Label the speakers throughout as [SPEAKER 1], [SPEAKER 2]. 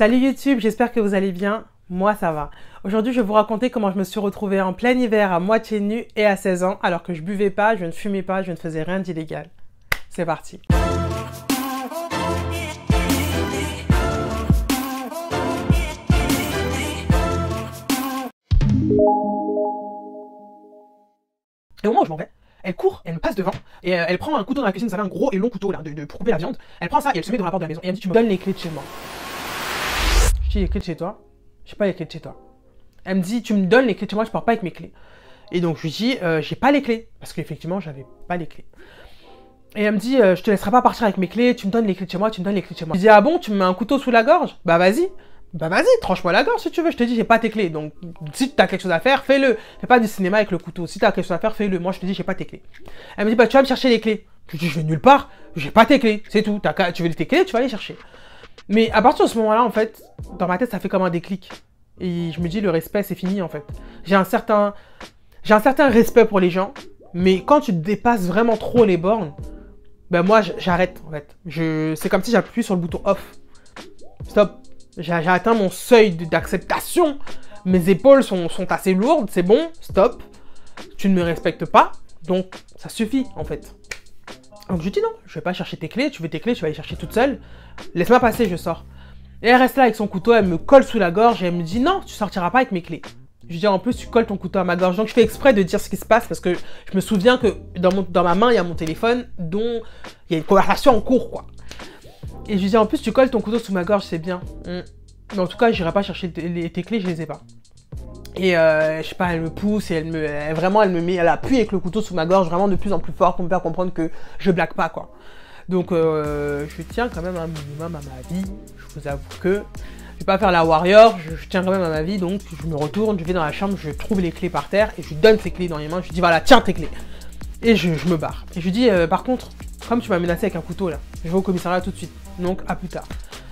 [SPEAKER 1] Salut YouTube, j'espère que vous allez bien. Moi ça va. Aujourd'hui je vais vous raconter comment je me suis retrouvée en plein hiver à moitié nue et à 16 ans alors que je buvais pas, je ne fumais pas, je ne faisais rien d'illégal. C'est parti. Et au moment où je m'en vais, elle court, elle me passe devant, et elle prend un couteau dans la cuisine, vous savez, un gros et long couteau là, pour couper la viande. Elle prend ça et elle se met dans la porte de la maison. Et elle me dit, tu me donnes les clés de chez moi. Je dis, les clés de chez toi? J'ai pas les clés de chez toi. Elle me dit, tu me donnes les clés de chez moi, je pars pas avec mes clés. Et donc je lui dis, j'ai pas les clés, parce qu'effectivement, j'avais pas les clés. Et elle me dit, je te laisserai pas partir avec mes clés, tu me donnes les clés de chez moi, tu me donnes les clés de chez moi. Je lui dis, ah bon, tu me mets un couteau sous la gorge? Bah vas-y. Bah vas-y, tranche-moi la gorge si tu veux, je te dis j'ai pas tes clés, donc si t'as quelque chose à faire, fais-le. Fais pas du cinéma avec le couteau, si t'as quelque chose à faire, fais-le, moi je te dis j'ai pas tes clés. Elle me dit bah tu vas me chercher les clés. Je lui dis je vais nulle part, j'ai pas tes clés, c'est tout, tu veux tes clés, tu vas les chercher. Mais à partir de ce moment-là en fait, dans ma tête ça fait comme un déclic. Et je me dis le respect c'est fini en fait. J'ai un certain respect pour les gens, mais quand tu dépasses vraiment trop les bornes, ben moi j'arrête en fait. C'est comme si j'appuie sur le bouton off. Stop. J'ai atteint mon seuil d'acceptation. Mes épaules sont assez lourdes, c'est bon, stop. Tu ne me respectes pas, donc ça suffit en fait. Donc je dis non, je vais pas chercher tes clés, tu veux tes clés, tu vas les chercher toute seule. Laisse-moi passer, je sors. Et elle reste là avec son couteau, elle me colle sous la gorge et elle me dit non, tu sortiras pas avec mes clés. Je dis en plus tu colles ton couteau à ma gorge, donc je fais exprès de dire ce qui se passe parce que je me souviens que dans ma main il y a mon téléphone dont il y a une conversation en cours quoi. Et je lui dis en plus tu colles ton couteau sous ma gorge, c'est bien. Mais en tout cas, j'irai pas chercher tes clés, je les ai pas. Et je sais pas, elle me pousse et elle appuie avec le couteau sous ma gorge vraiment de plus en plus fort pour me faire comprendre que je blague pas quoi. Donc je tiens quand même un minimum à ma vie. Je vous avoue que je vais pas faire la warrior, je tiens quand même à ma vie. Donc je me retourne, je vais dans la chambre, je trouve les clés par terre et je lui donne ses clés dans les mains. Je lui dis voilà, tiens tes clés. Et je me barre. Et je lui dis par contre, comme tu m'as menacé avec un couteau là, je vais au commissariat tout de suite. Donc à plus tard.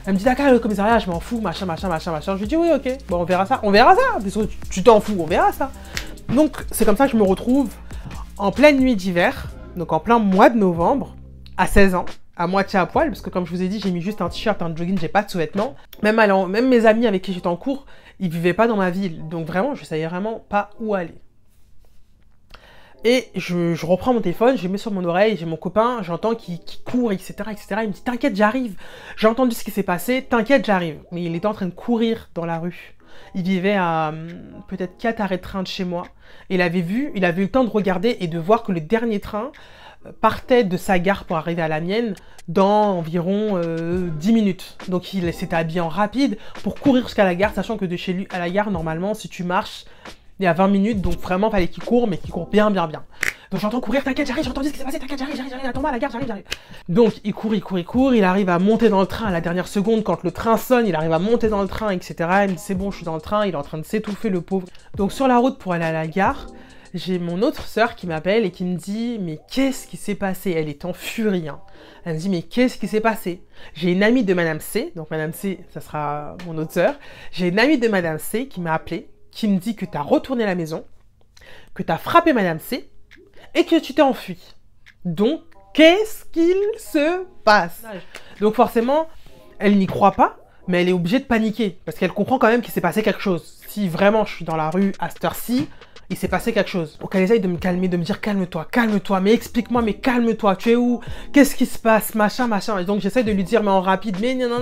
[SPEAKER 1] Elle me dit d'accord, le commissariat, je m'en fous, machin. Je lui dis oui, ok, bon, on verra ça. Tu t'en fous, on verra ça. Donc, c'est comme ça que je me retrouve en pleine nuit d'hiver, donc en plein mois de novembre, à 16 ans, à moitié à poil, parce que comme je vous ai dit, j'ai mis juste un t-shirt, un jogging, j'ai pas de sous-vêtements. Même mes amis avec qui j'étais en cours, ils vivaient pas dans ma ville. Donc vraiment, je savais vraiment pas où aller. Et je reprends mon téléphone, je le mets sur mon oreille, j'ai mon copain, j'entends qu'il court, etc., etc. Il me dit « T'inquiète, j'arrive !» J'ai entendu ce qui s'est passé, « T'inquiète, j'arrive !» Mais il était en train de courir dans la rue. Il vivait à peut-être 4 arrêts de train de chez moi. Et il avait eu le temps de regarder et de voir que le dernier train partait de sa gare pour arriver à la mienne dans environ 10 minutes. Donc il s'était habillé en rapide pour courir jusqu'à la gare, sachant que de chez lui à la gare, normalement, si tu marches, il y a 20 minutes, donc vraiment, fallait qu'il court, mais qu'il court bien. Donc j'entends courir, t'inquiète, j'arrive, j'ai entendu ce qui s'est passé, t'inquiète, j'arrive, attends-moi à la gare, j'arrive. Donc il court, il arrive à monter dans le train à la dernière seconde, quand le train sonne, il arrive à monter dans le train, etc. Il me dit c'est bon, je suis dans le train, il est en train de s'étouffer le pauvre. Donc sur la route pour aller à la gare, j'ai mon autre sœur qui m'appelle et qui me dit mais qu'est-ce qui s'est passé? Elle est en furie, hein. Elle me dit mais qu'est-ce qui s'est passé? J'ai une amie de Madame C, donc Madame C, ça sera mon autre sœur. J'ai une amie de Madame C qui m'a appelé, qui me dit que tu as retourné à la maison, que tu as frappé Madame C et que tu t'es enfui. Donc, qu'est-ce qu'il se passe? Donc forcément, elle n'y croit pas, mais elle est obligée de paniquer, parce qu'elle comprend quand même qu'il s'est passé quelque chose. Si vraiment je suis dans la rue à cette heure-ci, il s'est passé quelque chose. Donc elle essaye de me calmer, de me dire calme-toi, mais explique-moi, mais calme-toi, tu es où? Qu'est-ce qui se passe? Machin. Et donc j'essaye de lui dire, mais en rapide, mais non.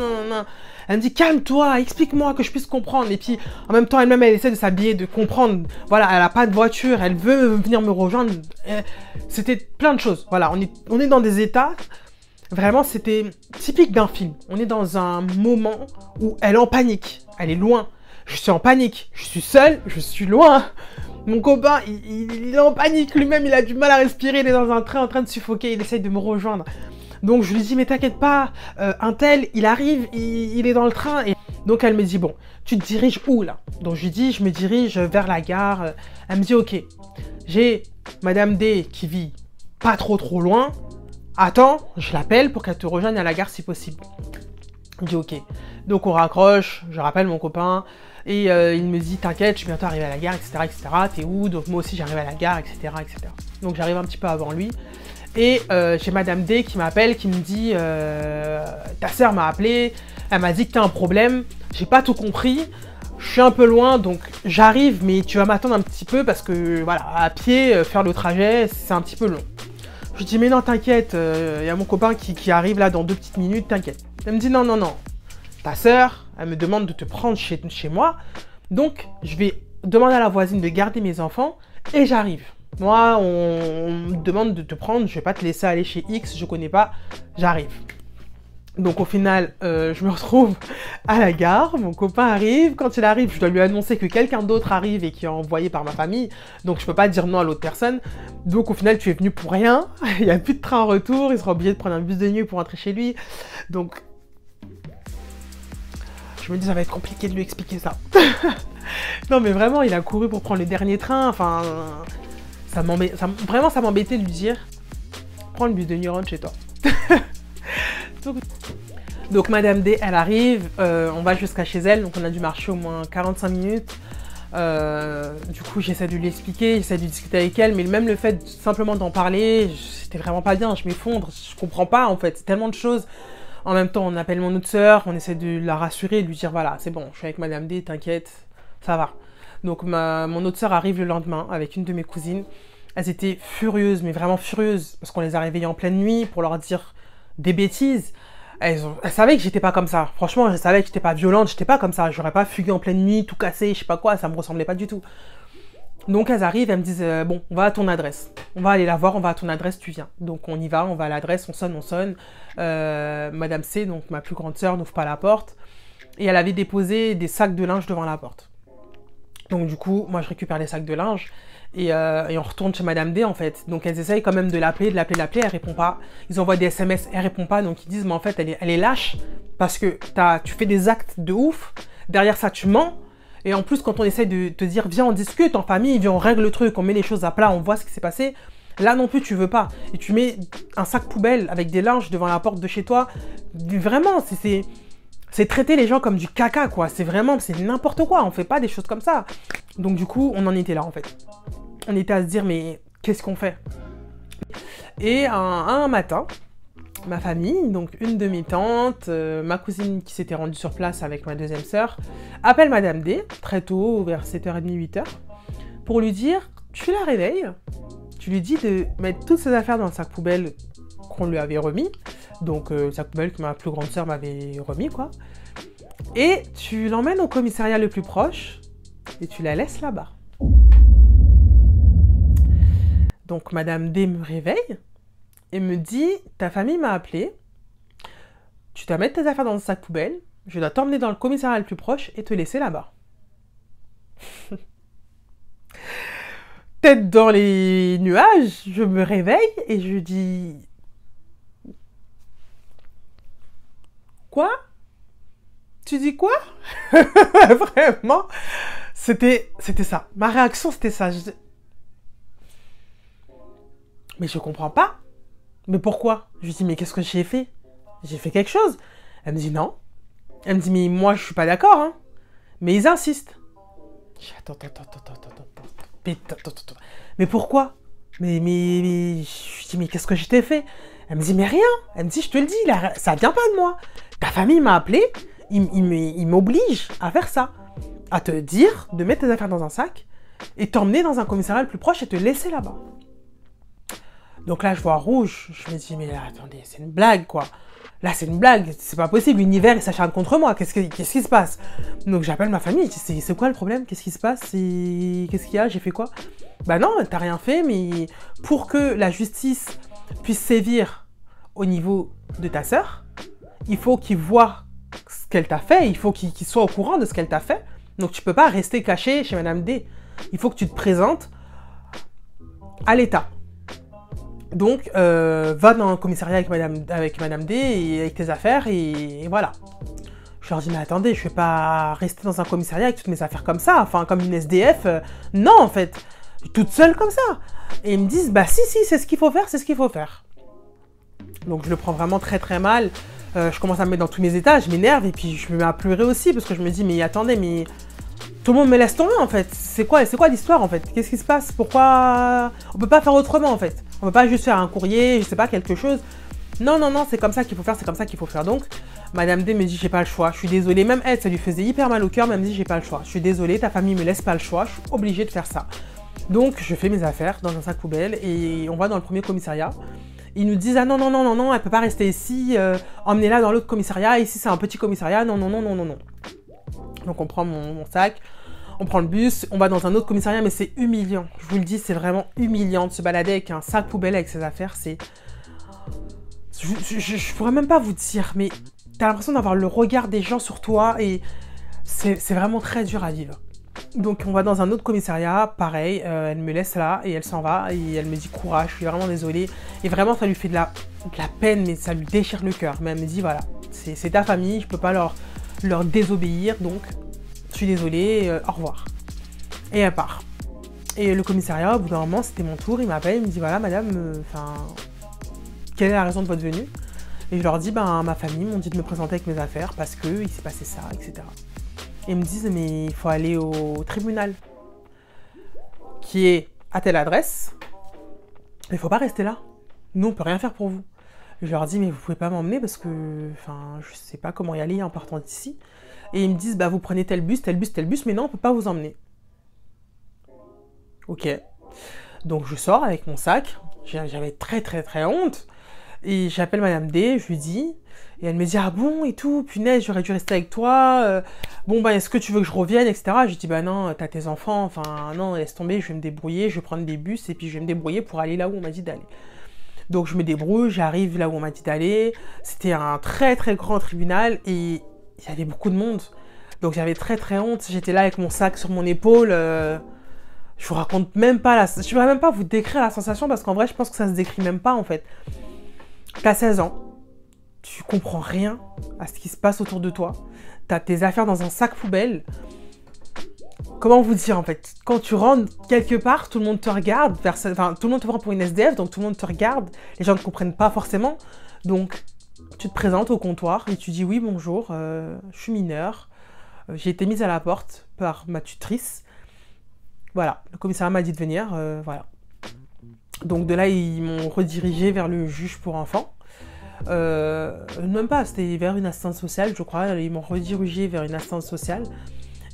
[SPEAKER 1] Elle me dit calme-toi, explique-moi que je puisse comprendre. Et puis en même temps, elle essaie de s'habiller, de comprendre. Voilà, elle a pas de voiture, elle veut venir me rejoindre. C'était plein de choses. Voilà, on est dans des états. Vraiment, c'était typique d'un film. On est dans un moment où elle est en panique. Elle est loin. Je suis en panique. Je suis seule, je suis loin. Mon copain, il est en panique lui-même, il a du mal à respirer, il est dans un train en train de suffoquer, il essaye de me rejoindre. Donc je lui dis, mais t'inquiète pas, un tel, il arrive, il est dans le train. Et donc elle me dit, bon, tu te diriges où là? Donc je lui dis, je me dirige vers la gare. Elle me dit, ok, j'ai Madame D qui vit pas trop loin. Attends, je l'appelle pour qu'elle te rejoigne à la gare si possible. Je dis, ok. Donc on raccroche, je rappelle mon copain. Et il me dit, t'inquiète, je suis bientôt arrivé à la gare, etc. T'es où? Donc moi aussi j'arrive à la gare, etc. Donc j'arrive un petit peu avant lui. Et j'ai Madame D qui m'appelle, qui me dit ta sœur m'a appelé, elle m'a dit que t'as un problème, j'ai pas tout compris, je suis un peu loin donc j'arrive mais tu vas m'attendre un petit peu parce que voilà, à pied, faire le trajet c'est un petit peu long. Je lui dis mais non t'inquiète, y a mon copain qui arrive là dans 2 petites minutes, t'inquiète. Elle me dit non, ta sœur, elle me demande de te prendre chez moi, donc je vais demander à la voisine de garder mes enfants et j'arrive. Moi, on me demande de te prendre, je vais pas te laisser aller chez X, je connais pas, j'arrive. Donc au final, je me retrouve à la gare, mon copain arrive, quand il arrive, je dois lui annoncer que quelqu'un d'autre arrive et qui est envoyé par ma famille, donc je peux pas dire non à l'autre personne. Donc au final, tu es venu pour rien, il n'y a plus de train en retour, il sera obligé de prendre un bus de nuit pour rentrer chez lui. Donc, je me dis ça va être compliqué de lui expliquer ça. Non mais vraiment, il a couru pour prendre le dernier train, enfin... Vraiment, ça m'embêtait de lui dire prends le bus de nuit, rentre chez toi. donc Madame D, elle arrive, on va jusqu'à chez elle, donc on a dû marcher au moins 45 minutes. Du coup, j'essaie de lui expliquer, j'essaie de discuter avec elle, mais même le fait simplement d'en parler, c'était vraiment pas bien, je m'effondre, je comprends pas en fait, c'est tellement de choses. En même temps, on appelle mon autre sœur, on essaie de la rassurer, de lui dire voilà, c'est bon, je suis avec Madame D, t'inquiète, ça va. Donc mon autre sœur arrive le lendemain avec une de mes cousines. Elles étaient furieuses, mais vraiment furieuses, parce qu'on les a réveillées en pleine nuit pour leur dire des bêtises. Elles savaient que j'étais pas comme ça. Franchement, elles savaient que j'étais pas violente, j'étais pas comme ça. J'aurais pas fugué en pleine nuit, tout cassé, je sais pas quoi, ça me ressemblait pas du tout. Donc elles arrivent, elles me disent bon, on va à ton adresse. On va aller la voir, on va à ton adresse, tu viens. Donc on y va, on va à l'adresse, on sonne. Madame C, donc ma plus grande sœur, n'ouvre pas la porte. Et elle avait déposé des sacs de linge devant la porte. Donc du coup, moi je récupère les sacs de linge et on retourne chez Madame D en fait. Donc elles essayent quand même de l'appeler, elle répond pas. Ils envoient des SMS, elle répond pas, donc ils disent mais en fait elle est lâche parce que tu fais des actes de ouf, derrière ça tu mens. Et en plus quand on essaye de te dire viens on discute en famille, viens on règle le truc, on met les choses à plat, on voit ce qui s'est passé. Là non plus tu veux pas. Et tu mets un sac poubelle avec des linges devant la porte de chez toi. Vraiment c'est traiter les gens comme du caca, quoi. C'est n'importe quoi. On fait pas des choses comme ça. Donc, du coup, on en était là, en fait. On était à se dire, mais qu'est-ce qu'on fait? Et un matin, ma famille, donc une de mes tantes, ma cousine qui s'était rendue sur place avec ma deuxième sœur, appelle Madame D, très tôt, vers 7h30, 8h, pour lui dire, tu la réveilles, tu lui dis de mettre toutes ses affaires dans le sac poubelle qu'on lui avait remis, donc le sac poubelle que ma plus grande sœur m'avait remis, quoi. Et tu l'emmènes au commissariat le plus proche et tu la laisses là-bas. Donc Madame D me réveille et me dit ta famille m'a appelé, tu dois mettre tes affaires dans le sac poubelle, je dois t'emmener dans le commissariat le plus proche et te laisser là-bas. Tête dans les nuages, je me réveille et je dis quoi? Tu dis quoi? Vraiment, c'était ça. Ma réaction, c'était ça. Mais je comprends pas. Mais pourquoi? Je lui dis, mais qu'est-ce que j'ai fait? J'ai fait quelque chose. Elle me dit non. Elle me dit, mais moi, je suis pas d'accord, hein. Mais ils insistent. Je dis, attends. Mais pourquoi? Mais je dis, mais qu'est-ce que je t'ai fait? Elle me dit, mais rien. Elle me dit, je te le dis, là, ça vient pas de moi. Ta famille m'a appelé, il m'oblige à faire ça. À te dire de mettre tes affaires dans un sac et t'emmener dans un commissariat le plus proche et te laisser là-bas. Donc là, je vois rouge. Je me dis, mais là, attendez, c'est une blague, quoi. Là, c'est une blague. C'est pas possible. L'univers, il s'acharne contre moi. Qu'est-ce qui se passe? Donc, j'appelle ma famille. Je dis, c'est quoi le problème? Qu'est-ce qui se passe? Qu'est-ce qu'il y a? J'ai fait quoi? Bah non, t'as rien fait, mais pour que la justice puisse sévir au niveau de ta sœur, il faut qu'il voit ce qu'elle t'a fait. Il faut qu'il soit au courant de ce qu'elle t'a fait. Donc, tu peux pas rester caché chez Madame D. Il faut que tu te présentes à l'État. Donc, va dans un commissariat avec Madame D et avec tes affaires et voilà. Je leur dis, mais attendez, je vais pas rester dans un commissariat avec toutes mes affaires comme ça, enfin, comme une SDF. Non, en fait, toute seule comme ça. Et ils me disent, bah si, c'est ce qu'il faut faire, c'est ce qu'il faut faire. Donc, je le prends vraiment très très mal. Je commence à me mettre dans tous mes états, je m'énerve et puis je me mets à pleurer aussi parce que je me dis, mais attendez, mais tout le monde me laisse tomber en fait. C'est quoi l'histoire en fait? Qu'est-ce qui se passe? Pourquoi on peut pas faire autrement en fait? On peut pas juste faire un courrier, je sais pas, quelque chose. Non, non, non, c'est comme ça qu'il faut faire, c'est comme ça qu'il faut faire. Donc, Madame D me dit, j'ai pas le choix, je suis désolée. Même elle, ça lui faisait hyper mal au cœur, mais elle me dit, j'ai pas le choix. Je suis désolée, ta famille me laisse pas le choix, je suis obligée de faire ça. Donc, je fais mes affaires dans un sac poubelle et on va dans le premier commissariat. Ils nous disent, ah non, non, non, non, non, elle peut pas rester ici, emmenez-la dans l'autre commissariat. Ici, c'est un petit commissariat, non, non, non, non, non, non. Donc, on prend mon sac, on prend le bus, on va dans un autre commissariat, mais c'est humiliant. Je vous le dis, c'est vraiment humiliant de se balader avec un sac poubelle avec ses affaires, c'est... Je pourrais même pas vous dire, mais t'as l'impression d'avoir le regard des gens sur toi et c'est vraiment très dur à vivre. Donc on va dans un autre commissariat, pareil, elle me laisse là et elle s'en va et elle me dit courage, je suis vraiment désolée. Et vraiment ça lui fait de la peine, mais ça lui déchire le cœur. Mais elle me dit voilà, c'est ta famille, je peux pas leur désobéir, donc je suis désolée, au revoir. Et elle part. Et le commissariat, au bout d'un moment, c'était mon tour, il m'appelle, il me dit voilà madame, quelle est la raison de votre venue? Et je leur dis, ben, ma famille m'ont dit de me présenter avec mes affaires parce qu'il s'est passé ça, etc. Et ils me disent, mais il faut aller au tribunal, qui est à telle adresse, mais il faut pas rester là. Nous, on peut rien faire pour vous. Et je leur dis, mais vous pouvez pas m'emmener parce que, je sais pas comment y aller en partant d'ici. Et ils me disent, bah, vous prenez tel bus, tel bus, tel bus, mais non, on peut pas vous emmener. Ok. Donc, je sors avec mon sac. J'avais très, très, très honte. Et j'appelle Madame D, je lui dis, et elle me dit, ah bon, et tout, punaise, j'aurais dû rester avec toi, bon, bah, est-ce que tu veux que je revienne, etc. Je lui dis, bah non, t'as tes enfants, enfin, non, laisse tomber, je vais me débrouiller, je vais prendre des bus, et puis je vais me débrouiller pour aller là où on m'a dit d'aller. Donc, je me débrouille, j'arrive là où on m'a dit d'aller, c'était un très, très grand tribunal, et il y avait beaucoup de monde, donc j'avais très, très honte, j'étais là avec mon sac sur mon épaule, je vous raconte même pas, je ne pourrais même pas vous décrire la sensation, parce qu'en vrai, je pense que ça se décrit même pas, en fait. T'as 16 ans, tu comprends rien à ce qui se passe autour de toi, t'as tes affaires dans un sac poubelle. Comment vous dire en fait? Quand tu rentres quelque part, tout le monde te regarde, tout le monde te prend pour une SDF, donc tout le monde te regarde, les gens ne comprennent pas forcément. Donc tu te présentes au comptoir et tu dis oui bonjour, je suis mineure, j'ai été mise à la porte par ma tutrice. Voilà, le commissariat m'a dit de venir, voilà. Donc de là, ils m'ont redirigé vers le juge pour enfants. Même pas, c'était vers une assistante sociale, je crois. Ils m'ont redirigé vers une assistante sociale.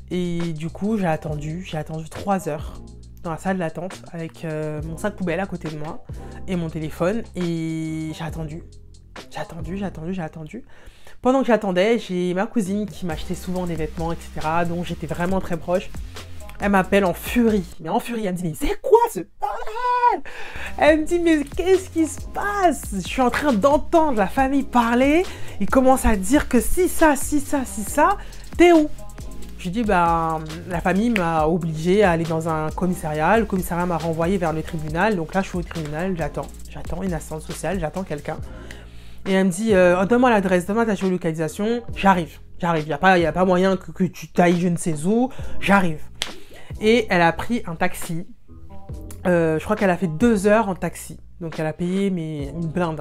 [SPEAKER 1] Et du coup, j'ai attendu 3 heures dans la salle d'attente avec mon sac poubelle à côté de moi et mon téléphone. Et j'ai attendu. Pendant que j'attendais, j'ai ma cousine qui m'achetait souvent des vêtements, etc. dont j'étais vraiment très proche. Elle m'appelle en furie, elle me dit, mais c'est quoi ce bordel? Elle me dit, mais qu'est-ce qui se passe? Je suis en train d'entendre la famille parler, ils commencent à dire que si ça, t'es où? Je lui dis, bah, la famille m'a obligée à aller dans un commissariat, le commissariat m'a renvoyé vers le tribunal, donc là je suis au tribunal, j'attends une assistante sociale, j'attends quelqu'un. Et elle me dit, donne-moi l'adresse, donne-moi ta géolocalisation, j'arrive, il n'y a pas moyen que tu t'ailles je ne sais où, j'arrive. Et elle a pris un taxi. Je crois qu'elle a fait 2 heures en taxi. Donc elle a payé mais une blinde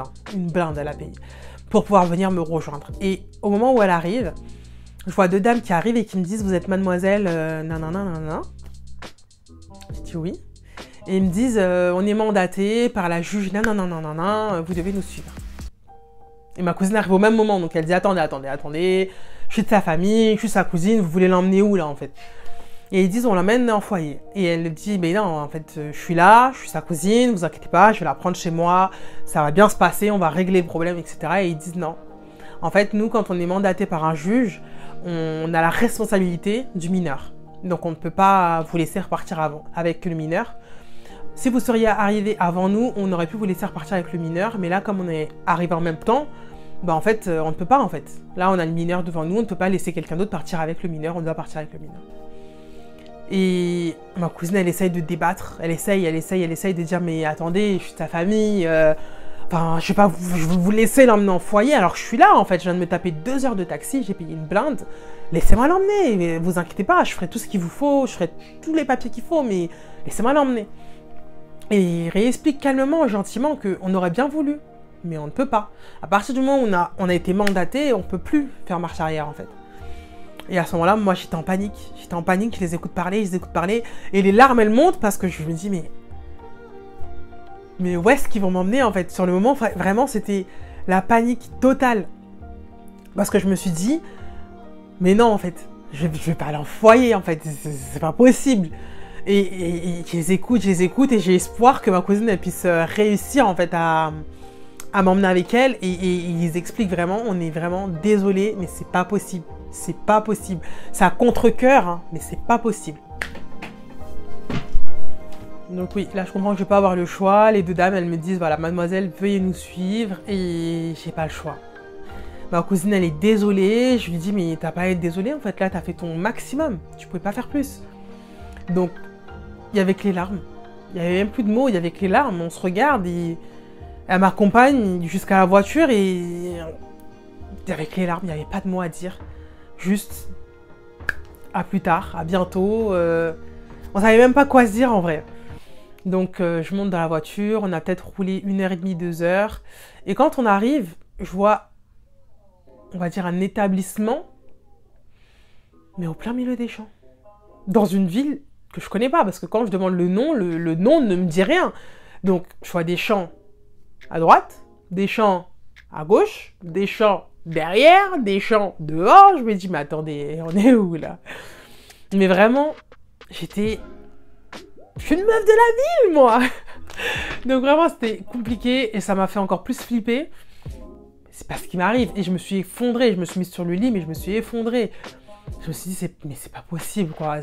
[SPEAKER 1] elle a payé. Pour pouvoir venir me rejoindre. Et au moment où elle arrive, je vois 2 dames qui arrivent et qui me disent vous êtes mademoiselle nanana. Je dis oui. Et ils me disent on est mandaté par la juge nanana, vous devez nous suivre. Et ma cousine arrive au même moment. Donc elle dit attendez. Je suis de sa famille, je suis sa cousine, vous voulez l'emmener où là en fait? Et ils disent, on l'emmène en foyer. Et elle dit, mais non, en fait, je suis là, je suis sa cousine, vous inquiétez pas, je vais la prendre chez moi, ça va bien se passer, on va régler le problème, etc. Et ils disent non. En fait, nous, quand on est mandaté par un juge, on a la responsabilité du mineur. Donc, on ne peut pas vous laisser repartir avec le mineur. Si vous seriez arrivé avant nous, on aurait pu vous laisser repartir avec le mineur. Mais là, comme on est arrivé en même temps, bah en fait, on ne peut pas, en fait. Là, on a le mineur devant nous, on ne peut pas laisser quelqu'un d'autre partir avec le mineur, on doit partir avec le mineur. Et ma cousine, elle essaye de débattre, elle essaye de dire mais attendez, je suis de ta famille, je sais pas, je veux vous laisser l'emmener en foyer, alors je suis là en fait, je viens de me taper 2 heures de taxi, j'ai payé une blinde, laissez-moi l'emmener, mais vous inquiétez pas, je ferai tout ce qu'il vous faut, je ferai tous les papiers qu'il faut, mais laissez-moi l'emmener. Et il réexplique calmement, gentiment qu'on aurait bien voulu, mais on ne peut pas. À partir du moment où on a été mandaté, on ne peut plus faire marche arrière en fait. Et à ce moment-là, moi, j'étais en panique. J'étais en panique, je les écoute parler, Et les larmes, elles montent parce que je me dis, mais où est-ce qu'ils vont m'emmener, en fait? Sur le moment, vraiment, c'était la panique totale. Parce que je me suis dit, mais non, en fait, je vais pas aller en foyer, en fait. C'est pas possible. Et je les écoute, et j'ai espoir que ma cousine, elle puisse réussir, en fait, à m'emmener avec elle. Et ils expliquent vraiment, on est vraiment désolé, mais c'est pas possible. C'est pas possible. C'est à contre-cœur, hein, mais c'est pas possible. Donc oui, là je comprends que je vais pas avoir le choix. Les deux dames, elles me disent, voilà, mademoiselle, veuillez nous suivre. Et j'ai pas le choix. Ma cousine, elle est désolée. Je lui dis, mais t'as pas à être désolée, en fait. Là, t'as fait ton maximum. Tu pouvais pas faire plus. Donc, il y avait que les larmes. Il y avait même plus de mots, il y avait que les larmes. On se regarde et elle m'accompagne jusqu'à la voiture et avec les larmes, il n'y avait pas de mots à dire. Juste, à plus tard, à bientôt. On savait même pas quoi se dire en vrai. Donc je monte dans la voiture, on a peut-être roulé 1h30, 2h. Et quand on arrive, je vois, on va dire, un établissement, mais au plein milieu des champs. Dans une ville que je connais pas, parce que quand je demande le nom, le nom ne me dit rien. Donc je vois des champs à droite, des champs à gauche, des champs derrière, des champs dehors. Je me dis, mais attendez, on est où là? Mais vraiment, j'étais... Je suis une meuf de la ville, moi. Donc vraiment, c'était compliqué et ça m'a fait encore plus flipper. C'est pas ce qui m'arrive. Et je me suis effondrée. Je me suis mise sur le lit, mais je me suis effondrée. Je me suis dit, mais c'est pas possible, quoi.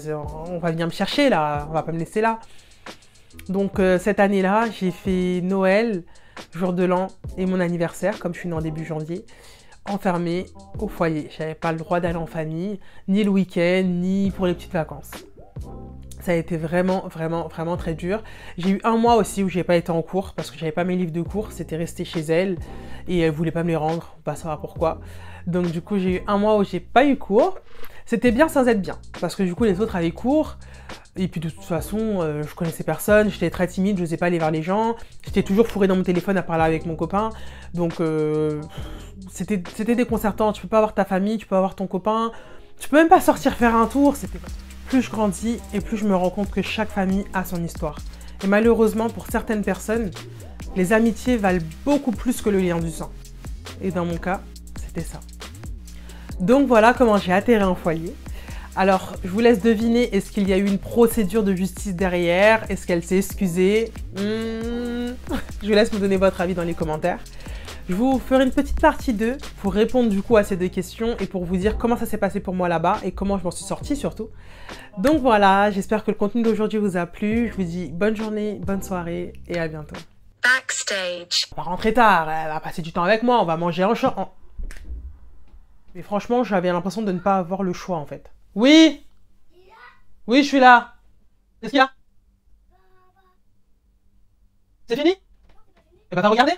[SPEAKER 1] On va venir me chercher, là. On va pas me laisser là. Donc cette année-là, j'ai fait Noël, jour de l'an et mon anniversaire, comme je suis née en début janvier, enfermée au foyer. J'avais pas le droit d'aller en famille, ni le week-end, ni pour les petites vacances. Ça a été vraiment, vraiment, vraiment très dur. J'ai eu un mois aussi où j'ai pas été en cours parce que j'avais pas mes livres de cours, c'était resté chez elle et elle voulait pas me les rendre, on va savoir pourquoi. Donc du coup, j'ai eu un mois où j'ai pas eu cours. C'était bien sans être bien parce que du coup, les autres avaient cours. Et puis de toute façon, je connaissais personne, j'étais très timide, je n'osais pas aller vers les gens. J'étais toujours fourrée dans mon téléphone à parler avec mon copain. Donc c'était déconcertant. Tu peux pas avoir ta famille, tu peux avoir ton copain. Tu peux même pas sortir faire un tour. Plus je grandis et plus je me rends compte que chaque famille a son histoire. Et malheureusement, pour certaines personnes, les amitiés valent beaucoup plus que le lien du sang. Et dans mon cas, c'était ça. Donc voilà comment j'ai atterri en foyer. Alors, je vous laisse deviner, est-ce qu'il y a eu une procédure de justice derrière? Est-ce qu'elle s'est excusée? Je vous laisse me donner votre avis dans les commentaires. Je vous ferai une petite partie 2 pour répondre du coup à ces deux questions et pour vous dire comment ça s'est passé pour moi là-bas et comment je m'en suis sortie surtout. Donc voilà, j'espère que le contenu d'aujourd'hui vous a plu. Je vous dis bonne journée, bonne soirée et à bientôt.
[SPEAKER 2] Backstage.
[SPEAKER 1] On va rentrer tard, elle va passer du temps avec moi, on va manger en champ. Mais franchement, j'avais l'impression de ne pas avoir le choix en fait. Oui? Oui, je suis là. Qu'est-ce qu'il y a? C'est fini? Et bah t'as regardé?